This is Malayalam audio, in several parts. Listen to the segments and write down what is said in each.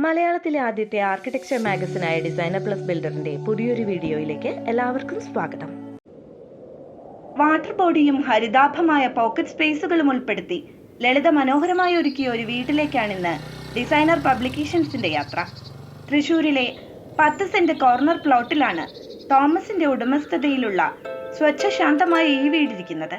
മലയാളത്തിലെ ആദ്യത്തെ ആർക്കിടെക്ചർ മാഗസിനായ ഡിസൈനർ പ്ലസ് ബിൽഡറിന്റെ പുതിയൊരു വീഡിയോയിലേക്ക് എല്ലാവർക്കും സ്വാഗതം. വാട്ടർ ബോഡിയും ഹരിതാഭമായ പോക്കറ്റ് സ്പേസുകളും ഉൾപ്പെടുത്തി ലളിത മനോഹരമായി ഒരുക്കിയ ഒരു വീട്ടിലേക്കാണിന്ന് ഡിസൈനർ പബ്ലിക്കേഷൻസിന്റെ യാത്ര. തൃശൂരിലെ 10 സെന്റ് കോർണർ പ്ലോട്ടിലാണ് തോമസിന്റെ ഉടമസ്ഥതയിലുള്ള സ്വച്ഛശാന്തമായ ഈ വീടിരിക്കുന്നത്.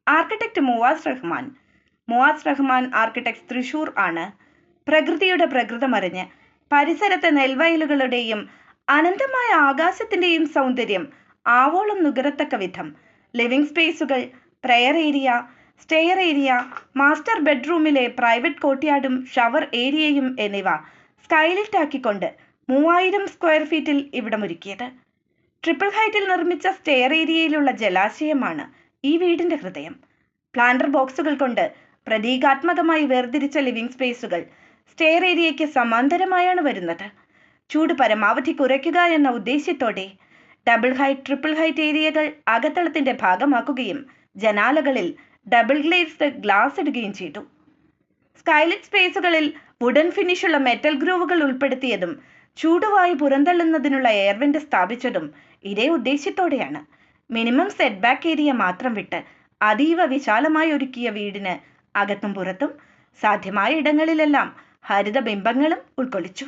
ആർക്കിടെക്ട് മുവാസ് റഹ്മാൻ ആർക്കിടെക്ട്സ് തൃശൂർ ആണ്. പ്രകൃതിയുടെ പ്രകൃതമറിഞ്ഞ് പരിസരത്തെ നെൽവയലുകളുടെയും അനന്തമായ ആകാശത്തിന്റെയും സൗന്ദര്യം ആവോളം നുകരത്തക്ക വിധം ലിവിംഗ് സ്പേസുകൾ, prayer area, stair area, master ബെഡ്റൂമിലെ പ്രൈവറ്റ് കോർട്ട്യാർഡും ഷവർ ഏരിയയും എന്നിവ സ്കൈലിറ്റ് ആക്കിക്കൊണ്ട് 3000 സ്ക്വയർ ഫീറ്റിൽ ഇവിടമൊരുക്കിയത്. ട്രിപ്പിൾ ഹൈറ്റിൽ നിർമ്മിച്ച സ്റ്റെയർ ഏരിയയിലുള്ള ജലാശയമാണ് ഈ വീടിന്റെ ഹൃദയം. പ്ലാന്റർ ബോക്സുകൾ കൊണ്ട് പ്രതീകാത്മകമായി വേർതിരിച്ച ലിവിംഗ് സ്പേസുകൾ സ്റ്റെയർ ഏരിയയ്ക്ക് സമാന്തരമായാണ് വരുന്നത്. ചൂട് പരമാവധി കുറയ്ക്കുക എന്ന ഉദ്ദേശ്യത്തോടെ ഡബിൾ ഹൈറ്റ്, ട്രിപ്പിൾ ഹൈറ്റ് ഏരിയകൾ അകത്തളത്തിന്റെ ഭാഗമാക്കുകയും ജനാലകളിൽ ഡബിൾ ഗ്ലേസ്ഡ് ഗ്ലാസ് ഇടുകയും ചെയ്തു. സ്കൈലിറ്റ് സ്പേസുകളിൽ വുഡൻ ഫിനിഷുള്ള മെറ്റൽ ഗ്രൂവുകൾ ഉൾപ്പെടുത്തിയതും ചൂടുവായു പുറന്തള്ളുന്നതിനുള്ള എയർവെന്റ് സ്ഥാപിച്ചതും ഇതേ ഉദ്ദേശ്യത്തോടെയാണ്. മിനിമം സെറ്റ് ബാക്ക് ഏരിയ മാത്രം വിട്ട് അതീവ വിശാലമായി ഒരുക്കിയ വീടിന് അകത്തും പുറത്തും സാധ്യമായ ഇടങ്ങളിലെല്ലാം ഹരിതബിംബങ്ങളും ഉൾക്കൊള്ളിച്ചു.